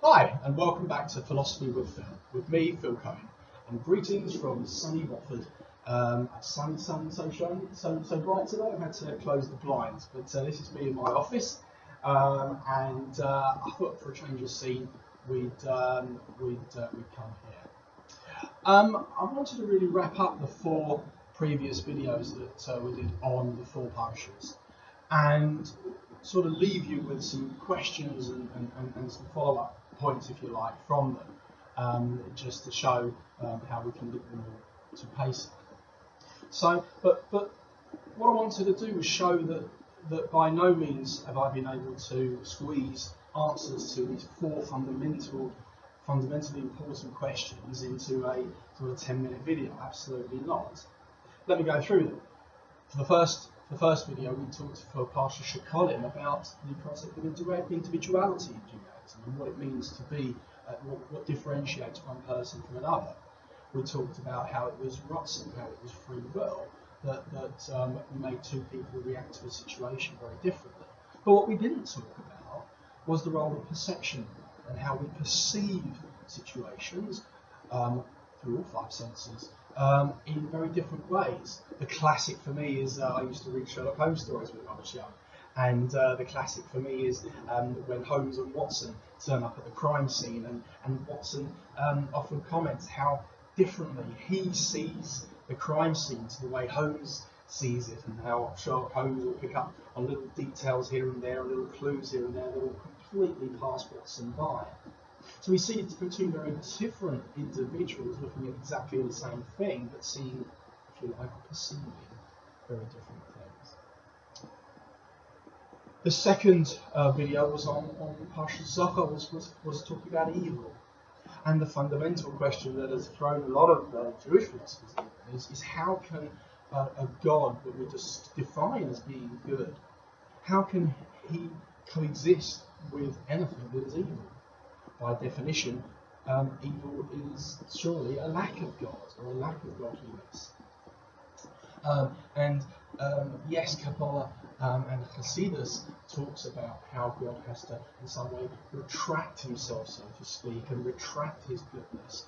Hi, and welcome back to Philosophy with Phil, with me, Phil Cohen, and greetings from sunny Watford. So bright today. I've had to close the blinds, but this is me in my office, and I thought for a change of scene, we'd come here. I wanted to really wrap up the 4 previous videos that we did on the 4 Parshahs, and sort of leave you with some questions and some follow-up points, if you like, from them, just to show how we can get them all to pace. So, but what I wanted to do was show that by no means have I been able to squeeze answers to these 4 fundamentally important questions into a sort of 10-minute video. Absolutely not. Let me go through them. For the first video, we talked for Parshah Shekolim about the concept of individuality in Judaism and what it means to be, what differentiates one person from another. We talked about how it was Ratzon, how it was free will, that made 2 people react to a situation very differently. But what we didn't talk about was the role of perception and how we perceive situations through all 5 senses. In very different ways. The classic for me is I used to read Sherlock Holmes stories when I was young, and the classic for me is when Holmes and Watson turn up at the crime scene, and Watson often comments how differently he sees the crime scene to the way Holmes sees it, and how Sherlock Holmes will pick up on little details here and there, little clues here and there that will completely pass Watson by. So we see it's 2 very different individuals looking at exactly the same thing, but seeing, if you like, perceiving very different things. The second video was on Parshas Zachor, was talking about evil. And the fundamental question that has thrown a lot of Jewish philosophers in is how can a God that we just define as being good, how can he coexist with anything that is evil? By definition, evil is surely a lack of God or a lack of godliness. Yes, Kabbalah and Hasidus talks about how God has to, in some way, retract himself, so to speak, and retract his goodness,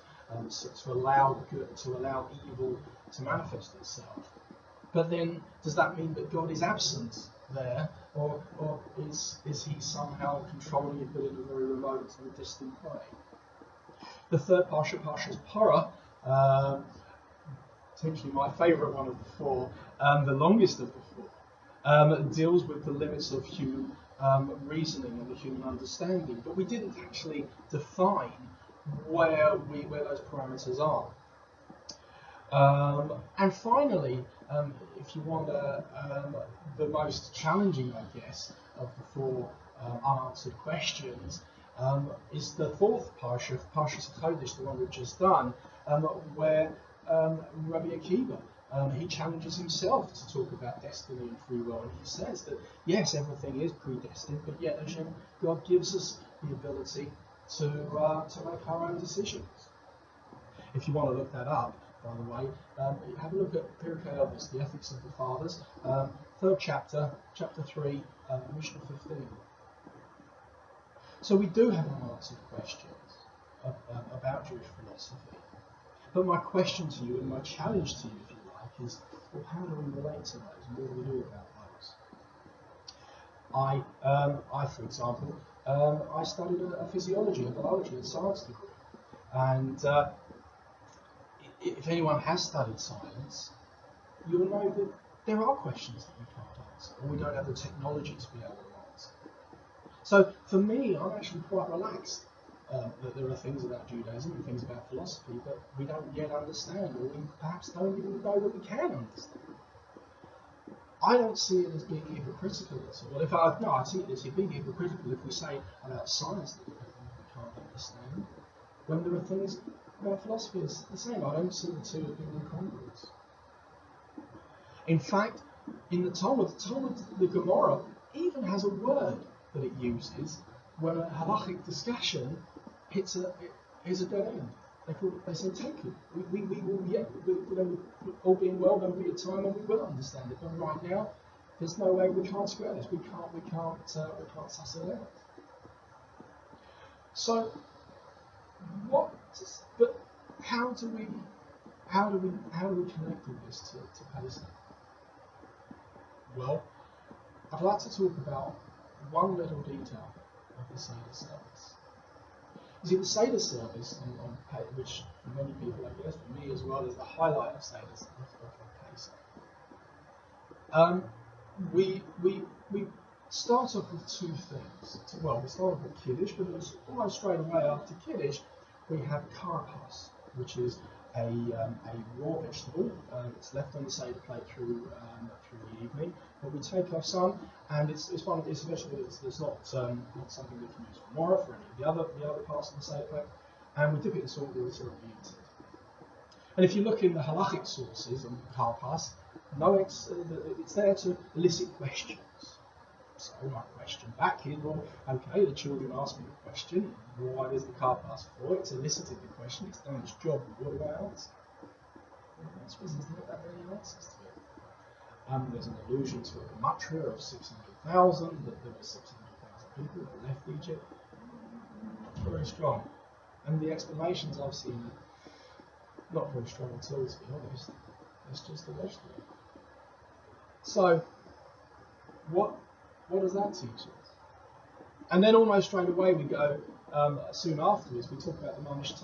so to allow evil to manifest itself. But then, does that mean that God is absent there, or is he somehow controlling it, but in a very remote and distant way? The third Parsha, Parshas Porah, potentially my favourite one of the 4, the longest of the 4, deals with the limits of human reasoning and the human understanding, but we didn't actually define where those parameters are. And finally, if you want the most challenging, I guess, of the 4 unanswered questions, is the 4th Parsha, Parshas Chodesh, the one we've just done, where Rabbi Akiva, he challenges himself to talk about destiny and free will, and he says that yes, everything is predestined, but yet God gives us the ability to make our own decisions. If you want to look that up, by the way, have a look at Pirkei Avos, the Ethics of the Fathers, 3rd chapter, chapter 3, Mishnah 15. So we do have unanswered questions about Jewish philosophy. But my question to you, and my challenge to you, if you like, is, well, how do we relate to those, and what do we do about those? I, for example, I studied a physiology, a biology, and science degree, and if anyone has studied science, you'll know that there are questions that we can't answer, or we don't have the technology to be able to answer. So for me, I'm actually quite relaxed that there are things about Judaism and things about philosophy that we don't yet understand, or we perhaps don't even know that we can understand. I don't see it as being hypocritical at all. I see it as being hypocritical if we say about science that we can't understand, when there are things about philosophy is the same. I don't see the 2 as being incongruous. In fact, in the Talmud, the Gemara even has a word that it uses when a halachic discussion hits a dead end. They say teku. We will, all being well, there'll be a time when we will understand it. But right now, there's no way we can't square this. We can't suss it out. So, but how do we connect all this to Pesach? Well, I'd like to talk about one little detail of the Seder service. You see, the Seder service, which for many people, I guess, for me as well, is the highlight of Seder of Pesach. We start off with two things. Well, we start off with Kiddush, but almost straight away after Kiddush, we have Parshahs, which is a raw vegetable. It's left on the Seder plate through the evening, but we take off some, and it's a vegetable that's not something we can use for Mora, for any of the other parts of the Seder plate, and we dip it in salt water and eat it. And if you look in the halachic sources on Parshahs, it's there to elicit questions. So my question back is, well, okay, the children ask me a question. Why is the Parshahs for? It's elicited the question. It's done its job. What do I answer? The answer is there's not that many answers to it. There's an allusion to a gematria of 600,000, that there were 600,000 people that left Egypt. Not very strong. And the explanations I've seen are not very strong at all, to be honest. It's just a vegetable. So, what does that teach us? And then almost straight away we go, soon afterwards, we talk about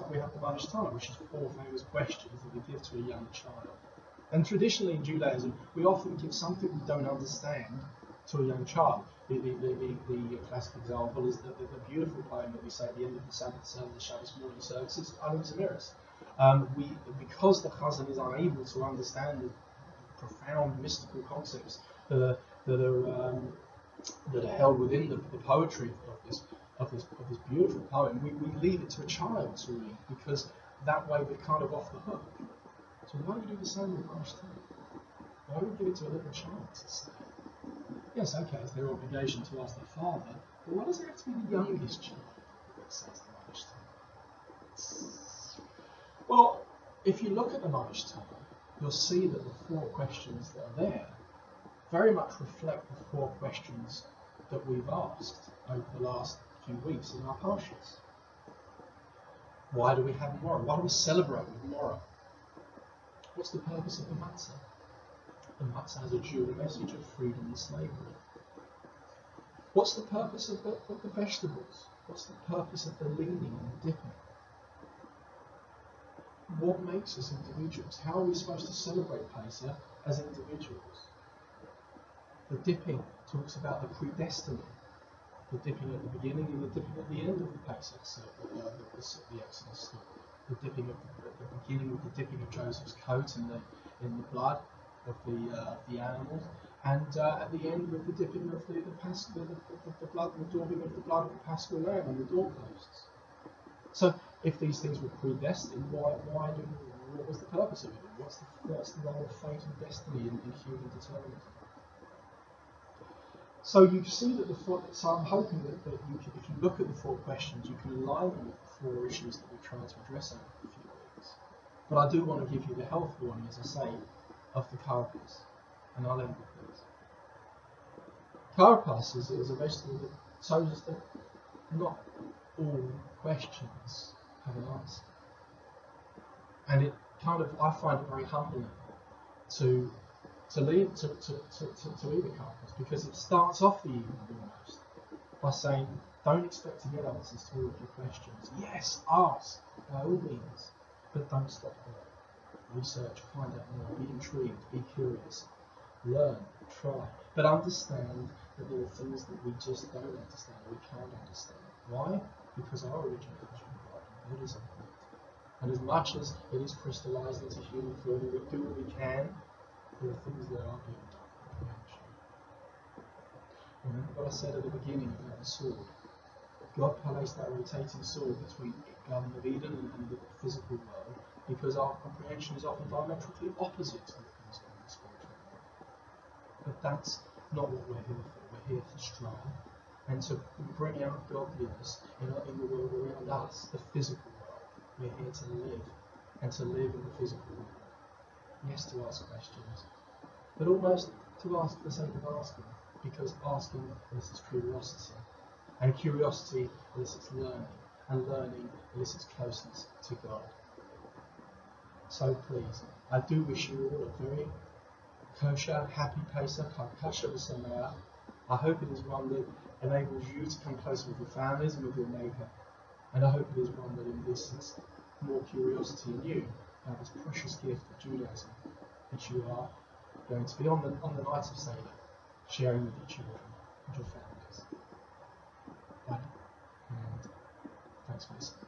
we have the Manish Tana, which is 4 famous questions that we give to a young child. And traditionally in Judaism, we often give something we don't understand to a young child. The classic example is the beautiful poem that we say at the end of the Sabbath service, the Shabbos morning services, Alim Zemiris. Because the Chazan is unable to understand the profound mystical concepts that are held within the poetry of this beautiful poem, we leave it to a child to read, because that way we're kind of off the hook. So why don't you do the same with Rosh Hashanah? Why don't you give it to a little child to say? Yes, okay, it's their obligation to ask their father, but why does it have to be the youngest child that says the Rosh Hashanah? Well, if you look at the Rosh Hashanah, you'll see that the 4 questions that are there very much reflect the 4 questions that we've asked over the last few weeks in our Parshahs. Why do we have Mora? Why do we celebrate with Mora? What's the purpose of the matzah? The matzah has a dual message of freedom and slavery. What's the purpose of the vegetables? What's the purpose of the leaning and the dipping? What makes us individuals? How are we supposed to celebrate Pesach as individuals? The dipping talks about the predestiny. The dipping at the beginning and the dipping at the end of the Pesach, the Exodus story. The dipping at the beginning with the dipping of Joseph's coat in the blood of the animals, and at the end with the dipping of the blood, the daubing of the blood of the Paschal lamb on the doorposts. So, if these things were predestined, what was the purpose of it? What's the role of fate and destiny in human determinism? So you see that so I'm hoping that if you look at the 4 questions, you can align them with the 4 issues that we tried to address over a few weeks. But I do want to give you the health warning, as I say, of the carapace, and I'll end with this. Carapace is a vegetable that shows us that not all questions have an answer, and it I find it very humbling to eat the carapace, because it starts off the evening almost by saying, don't expect to get answers to all of your questions. Yes, ask by all means, but don't stop there. Research, find out more, be intrigued, be curious, learn, try, but understand that there are things that we just don't understand, or we can't understand. Why? Because our origination from God, God is infinite. And as much as it is crystallized into human form, we do what we can, there are things that are beyond our comprehension. Remember what I said at the beginning about the sword. God placed that rotating sword between the Garden of Eden and the physical world, because our comprehension is often diametrically opposite to what goes on in the spiritual world. But that's not what we're here for. We're here to strive and to bring out godliness in the world around us, the physical world. We're here to live, and to live in the physical world. Yes, to ask questions, but almost to ask for the sake of asking, because asking elicits curiosity, and curiosity elicits learning, and learning elicits closeness to God. So please, I do wish you all a very kosher, happy Pesach. I hope it is one that enables you to come closer with your families and with your neighbour. And I hope it is one that elicits more curiosity in you about this precious gift of Judaism that you are going to be on the night of Seder, sharing with your children and your families. Bye. And thanks for listening.